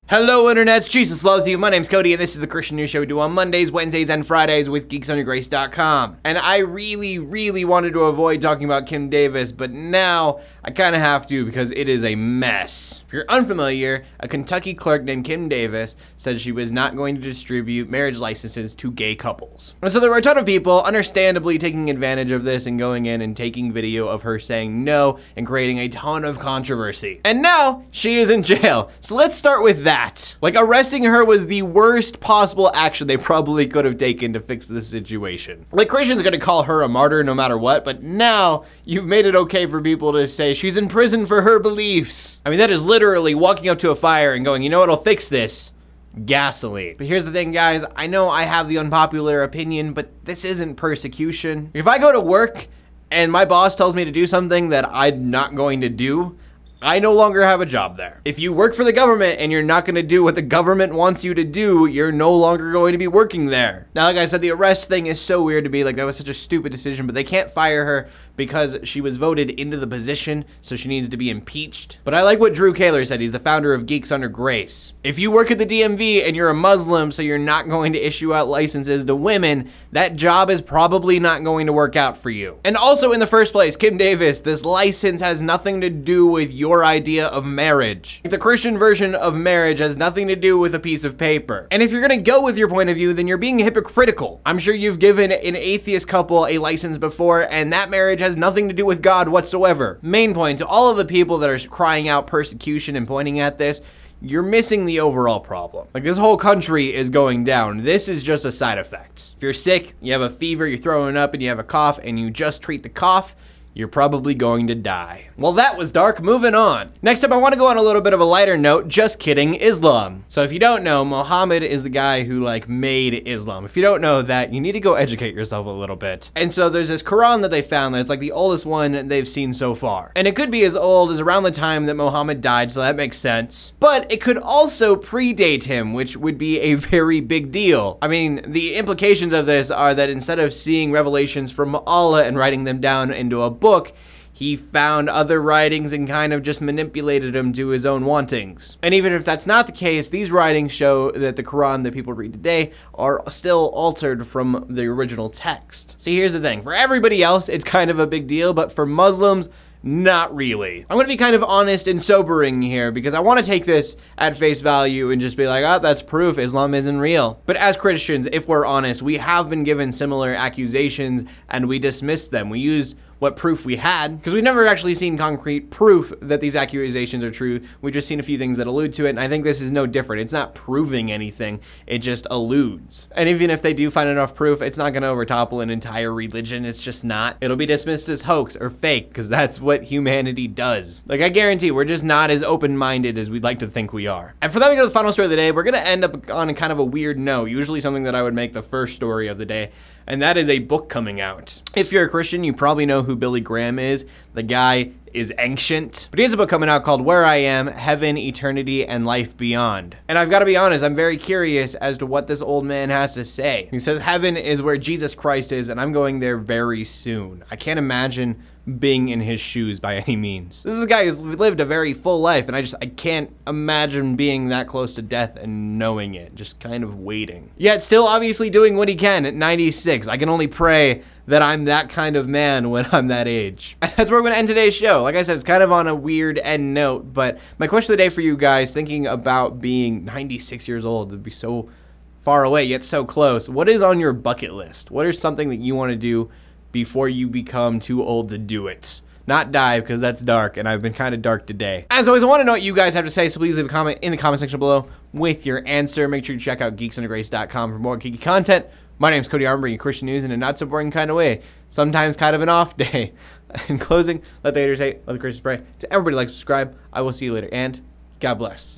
Hello internets, Jesus loves you. My name's Cody and this is the Christian News Show we do on Mondays, Wednesdays, and Fridays with geeksonyourgrace.com. And I really wanted to avoid talking about Kim Davis, but now I kind of have to because it is a mess. If you're unfamiliar, a Kentucky clerk named Kim Davis said she was not going to distribute marriage licenses to gay couples. And so there were a ton of people understandably taking advantage of this and going in and taking video of her saying no and creating a ton of controversy. And now she is in jail. So let's start with that. Like, arresting her was the worst possible action they probably could have taken to fix this situation. Like, Christians are gonna call her a martyr no matter what, but now you've made it okay for people to say she's in prison for her beliefs. I mean, that is literally walking up to a fire and going, you know what'll fix this? Gasoline. But here's the thing, guys. I know I have the unpopular opinion, but this isn't persecution. If I go to work and my boss tells me to do something that I'm not going to do, I no longer have a job there. If you work for the government and you're not gonna do what the government wants you to do, you're no longer going to be working there. Now, like I said, the arrest thing is so weird to me. Like, that was such a stupid decision, but they can't fire her because she was voted into the position, so she needs to be impeached. But I like what Drew Kaler said. He's the founder of Geeks Under Grace. If you work at the DMV and you're a Muslim, so you're not going to issue out licenses to women, that job is probably not going to work out for you. And also, in the first place, Kim Davis, this license has nothing to do with your idea of marriage. The Christian version of marriage has nothing to do with a piece of paper. And if you're gonna go with your point of view, then you're being hypocritical. I'm sure you've given an atheist couple a license before, and that marriage has nothing to do with God whatsoever. Main point, to all of the people that are crying out persecution and pointing at this, you're missing the overall problem. Like, this whole country is going down. This is just a side effect. If you're sick, you have a fever, you're throwing up, and you have a cough, and you just treat the cough, you're probably going to die. Well, that was dark. Moving on. Next up, I want to go on a little bit of a lighter note. Just kidding, Islam. So if you don't know, Muhammad is the guy who made Islam. If you don't know that, you need to go educate yourself a little bit. And so there's this Quran that they found that's like the oldest one they've seen so far. And it could be as old as around the time that Muhammad died, so that makes sense. But it could also predate him, which would be a very big deal. I mean, the implications of this are that instead of seeing revelations from Allah and writing them down into a book, he found other writings and kind of just manipulated them to his own wantings. And even if that's not the case, these writings show that the Quran that people read today are still altered from the original text. See, here's the thing. For everybody else, it's kind of a big deal, but for Muslims, not really. I'm gonna be kind of honest and sobering here because I want to take this at face value and just be like, oh, that's proof Islam isn't real. But as Christians, if we're honest, we have been given similar accusations and we dismissed them. We used what proof we had, because we've never actually seen concrete proof that these accusations are true. We've just seen a few things that allude to it, and I think this is no different. It's not proving anything, it just alludes. And even if they do find enough proof, it's not gonna overtopple an entire religion, it's just not. It'll be dismissed as hoax or fake, because that's what humanity does. Like, I guarantee we're just not as open-minded as we'd like to think we are. And for that, we go to the final story of the day. We're gonna end up on a kind of a weird note, usually something that I would make the first story of the day, and that is a book coming out. If you're a Christian, you probably know who Billy Graham is. The guy is ancient, but he has a book coming out called Where I Am, Heaven, Eternity, and Life Beyond. And I've got to be honest, I'm very curious as to what this old man has to say. He says heaven is where Jesus Christ is, and I'm going there very soon. I can't imagine being in his shoes by any means. This is a guy who's lived a very full life, and I can't imagine being that close to death and knowing it, just kind of waiting. Yet still obviously doing what he can at 96. I can only pray that I'm that kind of man when I'm that age. And that's where we're gonna end today's show. Like I said, it's kind of on a weird end note, but my question of the day for you guys, thinking about being 96 years old, it'd be so far away yet so close. What is on your bucket list? What is something that you wanna do before you become too old to do it? Not die, because that's dark, and I've been kind of dark today. As always, I want to know what you guys have to say, so please leave a comment in the comment section below with your answer. Make sure you check out geeksonyourgrace.com for more geeky content. My name's Cody, Armour, bringing Christian news in a not so boring kind of way. Sometimes kind of an off day. In closing, let the haters hate, let the Christians pray. To everybody like, subscribe. I will see you later, and God bless.